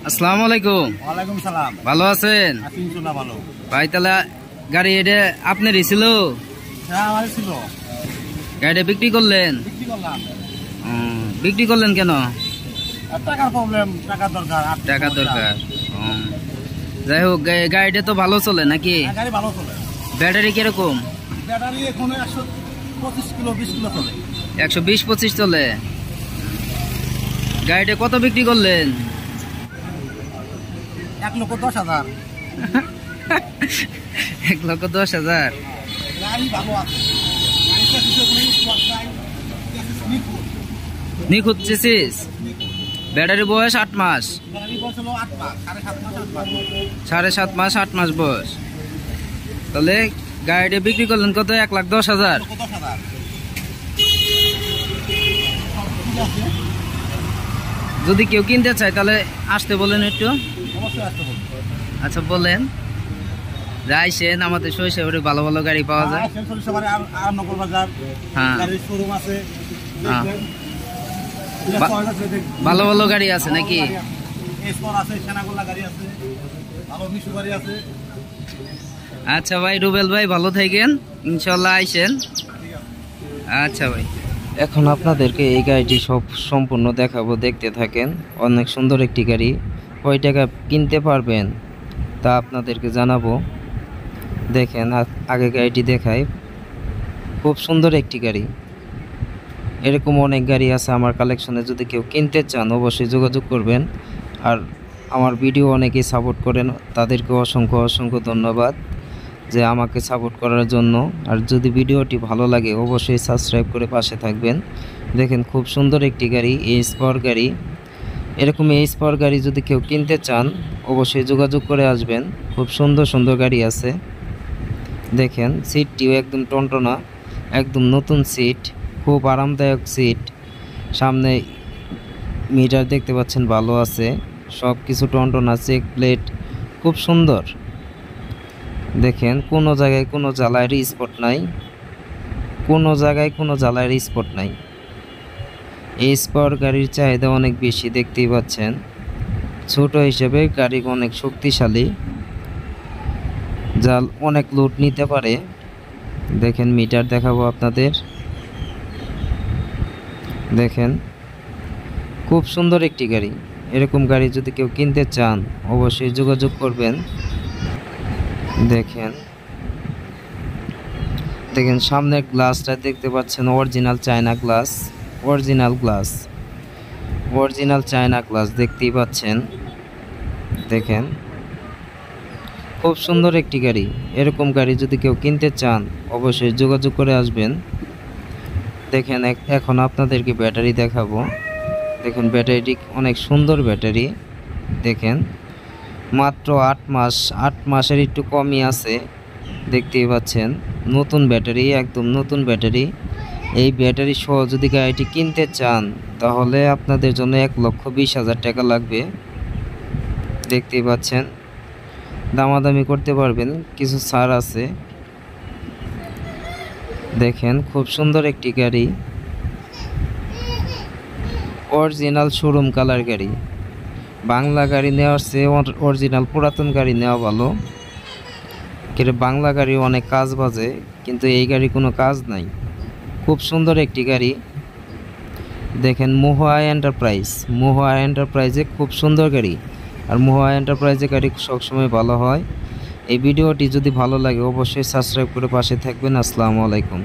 আসসালামু আলাইকুম। ওয়ালাইকুম সালাম। ভালো আছেন? ভালো ভাই, তাহলে গাড়ি এটা আপনারই ছিল? হ্যাঁ, আমার ছিল। গাড়িটা বিক্রি করলেন? বিক্রি করলেন কেন? টাকার প্রবলেম, টাকা দরকার। টাকা দরকার। যাই হোক, গাড়িটা তো ভালো চলে নাকি? গাড়ি ভালো চলে। ব্যাটারি কিরকম? ব্যাটারি এখন 125 কিলো 20 কিলো চলে। 120-25 চলে। গাড়িটা কত বিক্রি করলেন? 1,10,000। 1,10,000। গাড়ি ভালো আছে। নিখুঁত চেসিস। ব্যাটারি বয়স 8 মাস। 7.5 মাস 8 মাস বয়স। তাহলে গাড়িটা বিক্রি করলেন কত? 1,10,000। যদি কেউ কিনতে চায় তাহলে আসতে বলেন একটু। আচ্ছা, বলেন। যাইছেন আমাদের শৈশবে ভালো ভালো গাড়ি পাওয়া যায়। ভালো ভালো গাড়ি আছে নাকি? আচ্ছা ভাই, রুবেল ভাই ভালো থাকেন, ইনশাল্লাহ আইসেন। আচ্ছা ভাই, এখন আপনাদেরকে এই গাড়িটি সম্পূর্ণ দেখাবো, দেখতে থাকেন। অনেক সুন্দর একটি গাড়ি। কয় টাকা কিনতে পারবেন তা আপনাদেরকে জানাবো। দেখেন, আগে গাড়িটি দেখাই। খুব সুন্দর একটি গাড়ি। এরকম অনেক গাড়ি আছে আমার কালেকশনে। যদি কেউ কিনতে চান অবশ্যই যোগাযোগ করবেন। আর আমার ভিডিও অনেকেই সাপোর্ট করেন, তাদেরকে অসংখ্য অসংখ্য ধন্যবাদ যে আমাকে সাপোর্ট করার জন্য। আর যদি ভিডিওটি ভালো লাগে অবশ্যই সাবস্ক্রাইব করে পাশে থাকবেন। দেখেন, খুব সুন্দর একটি গাড়ি, এইচ পাওয়ার গাড়ি। এরকম এইচ পাওয়ার গাড়ি যদি কেউ কিনতে চান অবশ্যই যোগাযোগ করে আসবেন। খুব সুন্দর সুন্দর গাড়ি আছে। দেখেন, সিটটিও একদম টনটনা, একদম নতুন সিট, খুব আরামদায়ক সিট। সামনে মিটার দেখতে পাচ্ছেন ভালো আছে, সব কিছু টনটনা, চেক প্লেট খুব সুন্দর। দেখেন, কোনো জায়গায় কোনো জ্বালায়ের স্পট নাই, কোনো জায়গায় কোনো জ্বালায়ের স্পট নাই। এই স্পাওয়ার গাড়ির চাহিদা অনেক বেশি, দেখতেই পাচ্ছেন। ছোট হিসেবে গাড়ি অনেক শক্তিশালী, যা অনেক লোড নিতে পারে। দেখেন, মিটার দেখাবো আপনাদের। দেখেন, খুব সুন্দর একটি গাড়ি। এরকম গাড়ি যদি কেউ কিনতে চান অবশ্যই যোগাযোগ করবেন। দেখেন দেখেন সামনের গ্লাসটা দেখতে পাচ্ছেন, original China glass. Original China glass দেখতেই পাচ্ছেন। দেখেন, খুব সুন্দর একটি গাড়ি। এরকম গাড়ি যদি কেউ কিনতে চান অবশ্যই যোগাযোগ করে আসবেন। দেখেন, এখন আপনাদেরকে ব্যাটারি দেখাবো। দেখুন, ব্যাটারিটি অনেক সুন্দর ব্যাটারি। দেখেন, মাত্র 8 মাসের একটু কমই আছে, দেখতেই পাচ্ছেন। নতুন ব্যাটারি, একদম নতুন ব্যাটারি। এই ব্যাটারি সহ যদি গাড়িটি কিনতে চান তাহলে আপনাদের জন্য 1,20,000 টাকা লাগবে। দেখতেই পাচ্ছেন, দামাদামি করতে পারবেন, কিছু ছাড় আছে। দেখেন, খুব সুন্দর একটি গাড়ি, অরিজিনাল শোরুম কালার গাড়ি। বাংলা গাড়ি নেওয়ার চেয়ে অরিজিনাল পুরাতন গাড়ি নেওয়া ভালো। কিন্তু বাংলা গাড়ি অনেক কাজ বাজে, কিন্তু এই গাড়ি কোনো কাজ নাই। খুব সুন্দর একটি গাড়ি। দেখেন, মহুয়া এন্টারপ্রাইজে খুব সুন্দর গাড়ি। আর মহুয়া এন্টারপ্রাইজে গাড়ি সবসময় ভালো হয়। এই ভিডিওটি যদি ভালো লাগে অবশ্যই সাবস্ক্রাইব করে পাশে থাকবেন। আসসালামু আলাইকুম।